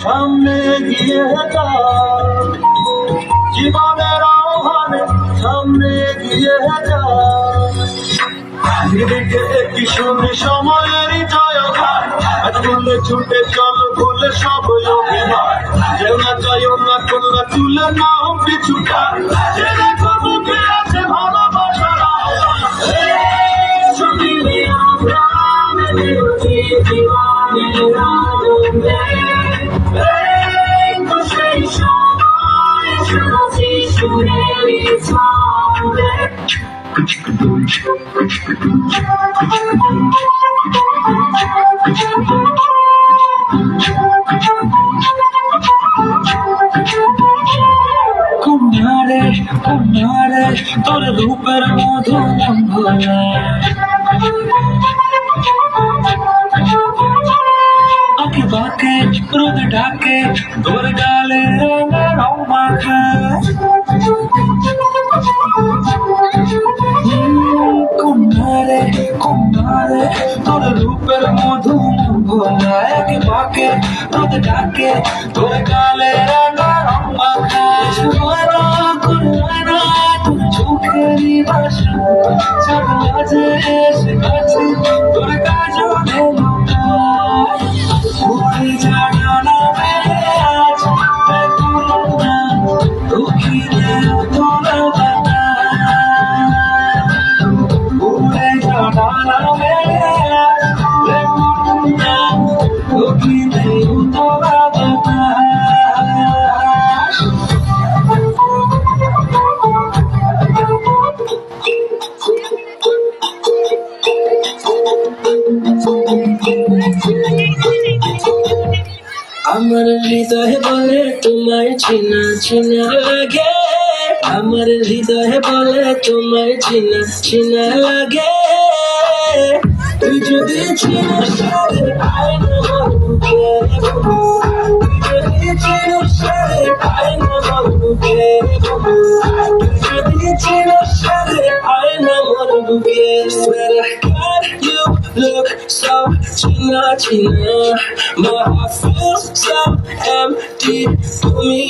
সামনে গিয়ে যা, জীবনের আহ্বানে সামনে গিয়ে যা। দিকে কি শুনে সময়েরই জয়গান, আজ বললে ছুটে চলো ভুলে সব অভিমান। যেও না চাইও না কন্যা তুলে নাও পিছুটা, যে দেখো বুকে আছে ভালোবাসার আহ্বান। ছুটি আমরা মেরেছি জীবনের আনন্দে, তো সেই সময় শুনছি সুরেরই ছন্দে। কুমারে কুমারে তোর রূপের মধু ভোলা, আঁকে বাঁকে রোদ ডাকে তোর গালে রং মাখা। কুমারে কুমারে তোর রূপের মধু ভোলা, আঁকে বাঁকে রোদ ডাকে তোর গালে রং মাখা। তোর চোখেরই ভাষা সব মাঝে এসে গেছে তোর কাজলে উড়ে জানালা মেরে আজ বেকুনা দুঃখিতে তোরা বাতা। উড়ে জানালা মেরে আজ বেকুনা দুঃখিতে তোরা বাতা। আমার হৃদয় বলে তোমায় চিনা চিনা লাগে, আমার হৃদয় বলে তোমায় চিনা চিনা লাগে। তুই যদি চিনিস সারে আয় না মোর বুকে, তুই যদি চিনিস সারে আয় না মোর বুকে, তুই যদি চিনিস সারে আয় না মোর বুকে। You look so china china, my heart feels so empty to me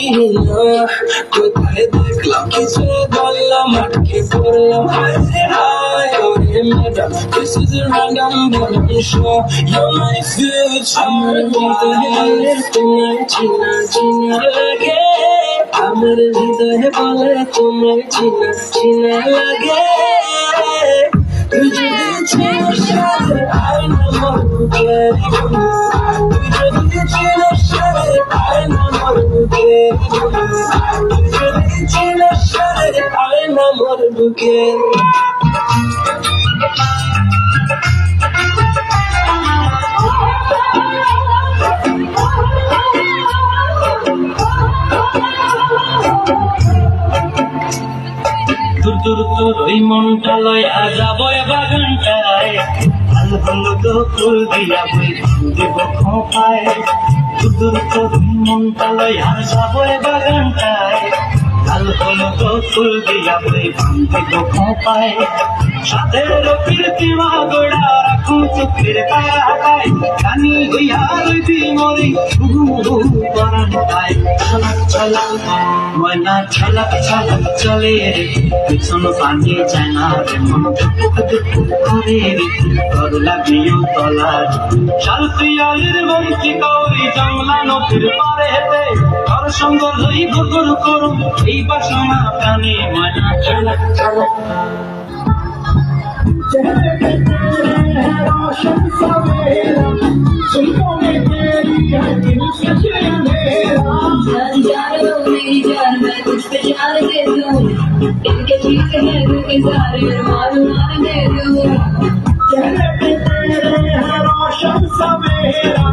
now. কোথায় দেখলাম কিছু বললাম আটকে পড়লাম, হায় রে হায় ওরে madam, this is a random but I'm sure you're my future. আমার হৃদয়ে বলে তোমায় চিনা চিনা লাগে, আমার হৃদয়ে বলে তোমায় চিনা চিনা লাগে। তুই যদি চিনিস সারে আয় না মোর বুকে, তুই যদি চিনিস সারে আয় না মোর বুকে, তুই যদি চিনিস সারে আয় না মোর বুকে। দূর দূর তোর ওই মনটা লয়া যাবো বাগানটায়, ভালো ভালো তো ফুল দিয়া বই দেব খোঁপায়। দূর দূর তোর ওই মনটা লয়া যাবো বাগানটায়, ভালো ভালো তো ফুল দিয়া বই দেব খোঁপায়। সাথের কীর্তিমা গোড়া রাখু চোখের কাটায়, কানি হইয়া রইবি মরি পরান্তায়। ছলাক ছলাক ময়না ছলাক ছলাক চলে রে, পিছন পানি যায় না রে মন দুপুক দুপুক করে রে, ঘর লাগিও তলার শাল পিয়ালির বন্তি করি জংলা নদীর পারে হেঁটে, ঘর সঙ্গ লই ঘুর করুম এই বাসনা প্রাণী। ময়না ছলাক ছলাক चेहरे पे तेरे है रोशन सवेरा, जुल्फों में तेरी है दिल सच अंधेरा। जान जानो मेरी जान मैं तुझ पे जान दे दूं, इनके ठीक है तू के सारे अरमान मान दे दूं। चेहरे पे तेरे है रोशन सवेरा,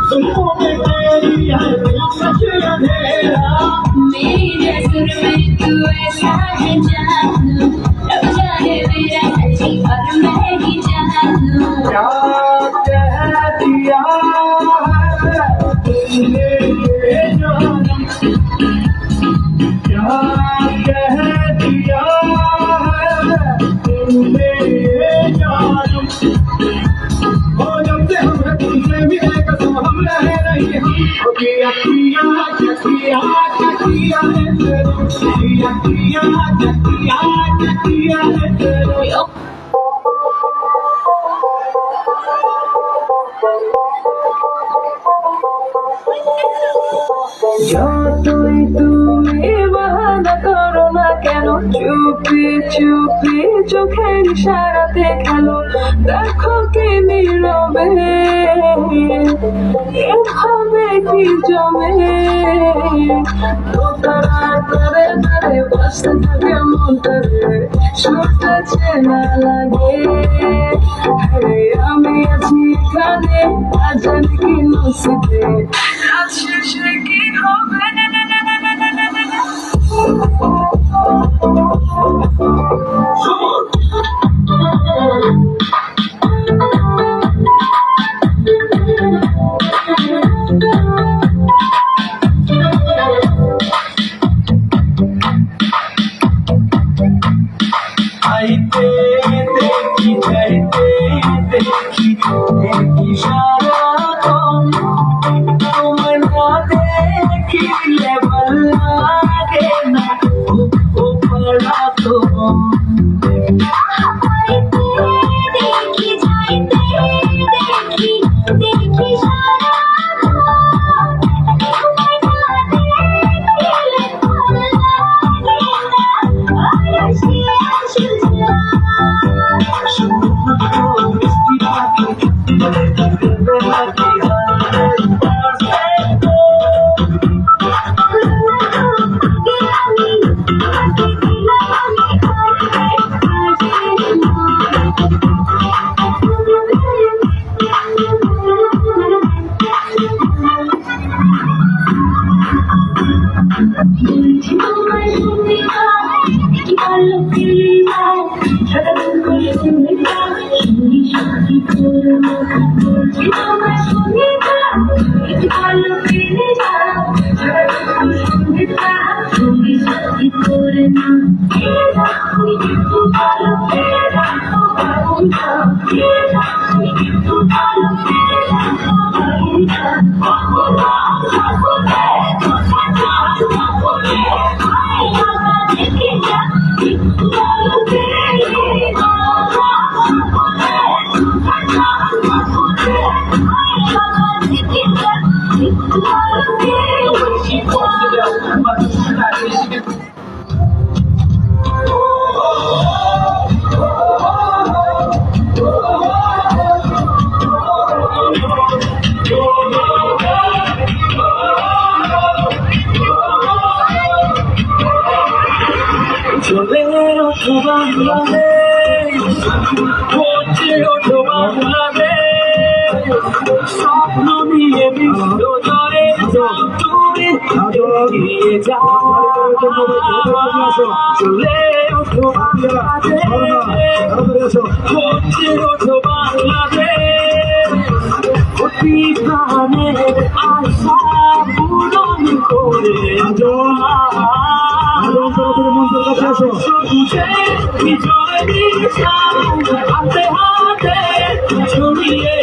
जुल्फों में तेरी है दिल सच अंधेरा। मेरी नज़र में तू ऐसा है जानू, अब जाने मेरा और मैं ही जानू। क्या कह दिया है तुमने ये जानू, क्या कह दिया है तुमने ये जानू। যতই তুমি বাহানা করো না কেন, চুপি চুপি চোখের ইশারাতে খেলো, দেখো কি নীরবে এভাবে কি জমে, তারা তারে তারে বাসতে থাকে মনটারে, সবটা চেনা লাগে। আমি আছি এখানে, আজ জানি কি নসিবে, রাত শেষে কি হবে। আইতে দেখি যাইতে দেখি দেখি সারাক্ষণ, তোমার না দেখিলে ভাল লাগে না, ও পরাতন। চলে ওঠো বাংলাদেশ, পৌঁছে ওঠো বাংলাদেশ, স্বপ্ন নিয়ে বিশ্ব জরে তুমি এগিয়ে যাও। চলে ওঠো বাংলাদেশ, পৌঁছে ওঠো বাংলাদেশ, অতি প্রাণের আশা পূরণ করে যাও। হাতে হাতে ছড়িয়ে